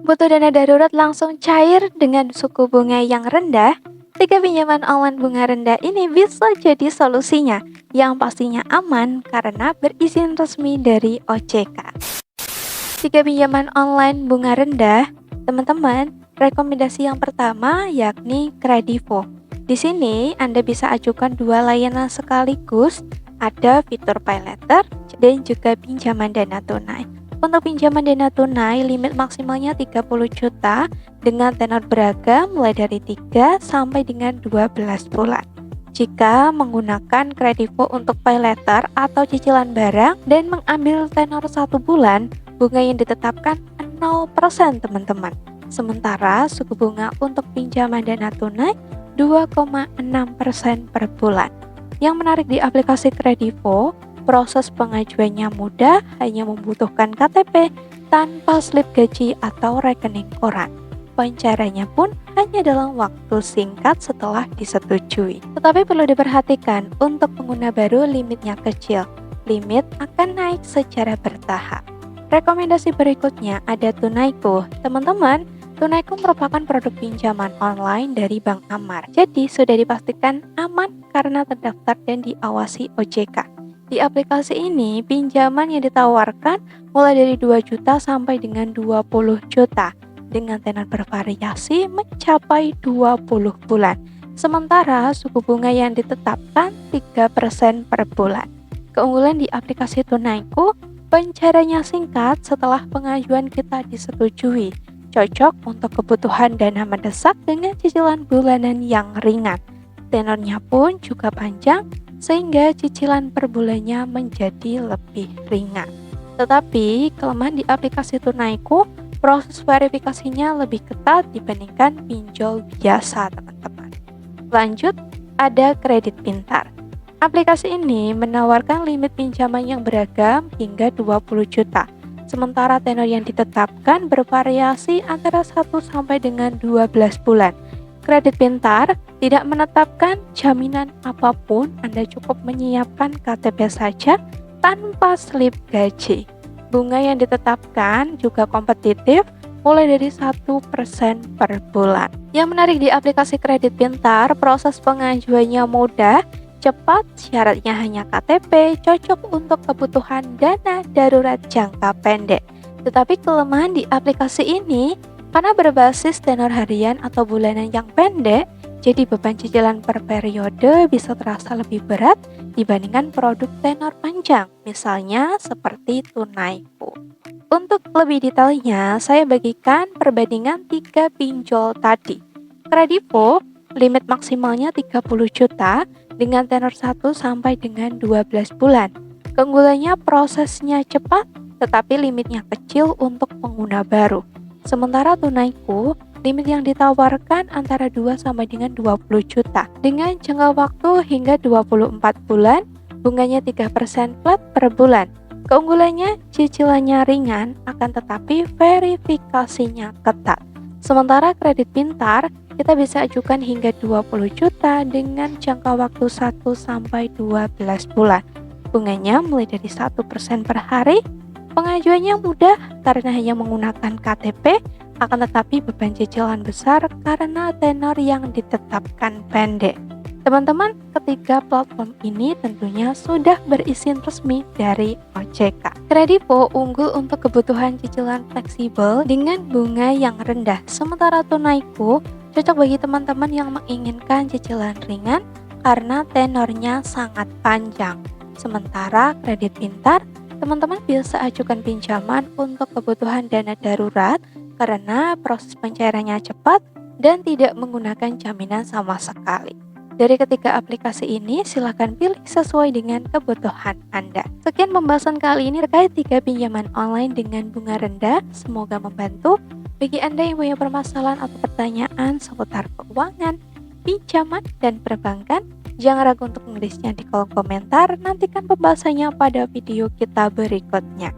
Butuh dana darurat langsung cair dengan suku bunga yang rendah? Tiga pinjaman online bunga rendah ini bisa jadi solusinya, yang pastinya aman karena berizin resmi dari OJK. Tiga pinjaman online bunga rendah, teman-teman, rekomendasi yang pertama yakni Kredivo. Di sini Anda bisa ajukan dua layanan sekaligus, ada fitur pay later dan juga pinjaman dana tunai. Untuk pinjaman dana tunai, limit maksimalnya 30 juta dengan tenor beragam mulai dari 3 sampai dengan 12 bulan. Jika menggunakan Kredivo untuk pay later atau cicilan barang dan mengambil tenor 1 bulan, bunga yang ditetapkan 0% teman-teman. Sementara suku bunga untuk pinjaman dana tunai 2,6% per bulan. Yang menarik di aplikasi Kredivo, proses pengajuannya mudah, hanya membutuhkan KTP tanpa slip gaji atau rekening koran. Pencairannya pun hanya dalam waktu singkat setelah disetujui. Tetapi perlu diperhatikan, untuk pengguna baru limitnya kecil. Limit akan naik secara bertahap. Rekomendasi berikutnya ada Tunaiku. Teman-teman, Tunaiku merupakan produk pinjaman online dari Bank Amar. Jadi sudah dipastikan aman karena terdaftar dan diawasi OJK. Di aplikasi ini, pinjaman yang ditawarkan mulai dari 2 juta sampai dengan 20 juta dengan tenor bervariasi mencapai 20 bulan. Sementara suku bunga yang ditetapkan 3% per bulan. Keunggulan di aplikasi Tunaiku, pencairannya singkat setelah pengajuan kita disetujui. Cocok untuk kebutuhan dana mendesak dengan cicilan bulanan yang ringan. Tenornya pun juga panjang, sehingga cicilan per bulannya menjadi lebih ringan. Tetapi, kelemahan di aplikasi Tunaiku, proses verifikasinya lebih ketat dibandingkan pinjol biasa, teman-teman. Lanjut, ada Kredit Pintar. Aplikasi ini menawarkan limit pinjaman yang beragam hingga 20 juta. Sementara tenor yang ditetapkan bervariasi antara 1 sampai dengan 12 bulan. Kredit Pintar tidak menetapkan jaminan apapun, Anda cukup menyiapkan KTP saja tanpa slip gaji. Bunga yang ditetapkan juga kompetitif, mulai dari 1% per bulan. Yang menarik di aplikasi Kredit Pintar, proses pengajuannya mudah, cepat, syaratnya hanya KTP, cocok untuk kebutuhan dana darurat jangka pendek. Tetapi kelemahan di aplikasi ini, karena berbasis tenor harian atau bulanan yang pendek, jadi beban cicilan per periode bisa terasa lebih berat dibandingkan produk tenor panjang, misalnya seperti Tunaiku. Untuk lebih detailnya, saya bagikan perbandingan 3 pinjol tadi. Kredivo, limit maksimalnya 30 juta dengan tenor 1 sampai dengan 12 bulan. Keunggulannya prosesnya cepat, tetapi limitnya kecil untuk pengguna baru. Sementara Tunaiku, limit yang ditawarkan antara 2 sampai dengan 20 juta. Dengan jangka waktu hingga 24 bulan, bunganya 3% flat per bulan. Keunggulannya, cicilannya ringan, akan tetapi verifikasinya ketat. Sementara Kredit Pintar, kita bisa ajukan hingga 20 juta dengan jangka waktu 1 sampai 12 bulan. Bunganya mulai dari 1% per hari. Pengajuannya mudah karena hanya menggunakan KTP, akan tetapi beban cicilan besar karena tenor yang ditetapkan pendek. Teman-teman, ketiga platform ini tentunya sudah berizin resmi dari OJK. Kredivo unggul untuk kebutuhan cicilan fleksibel dengan bunga yang rendah, sementara Tunaiku cocok bagi teman-teman yang menginginkan cicilan ringan karena tenornya sangat panjang. Sementara Kredit Pintar, teman-teman bisa ajukan pinjaman untuk kebutuhan dana darurat karena proses pencairannya cepat dan tidak menggunakan jaminan sama sekali. Dari ketiga aplikasi ini, silakan pilih sesuai dengan kebutuhan Anda. Sekian pembahasan kali ini terkait 3 pinjaman online dengan bunga rendah. Semoga membantu. Bagi Anda yang punya permasalahan atau pertanyaan seputar keuangan, pinjaman, dan perbankan, jangan ragu untuk menulisnya di kolom komentar. Nantikan pembahasannya pada video kita berikutnya.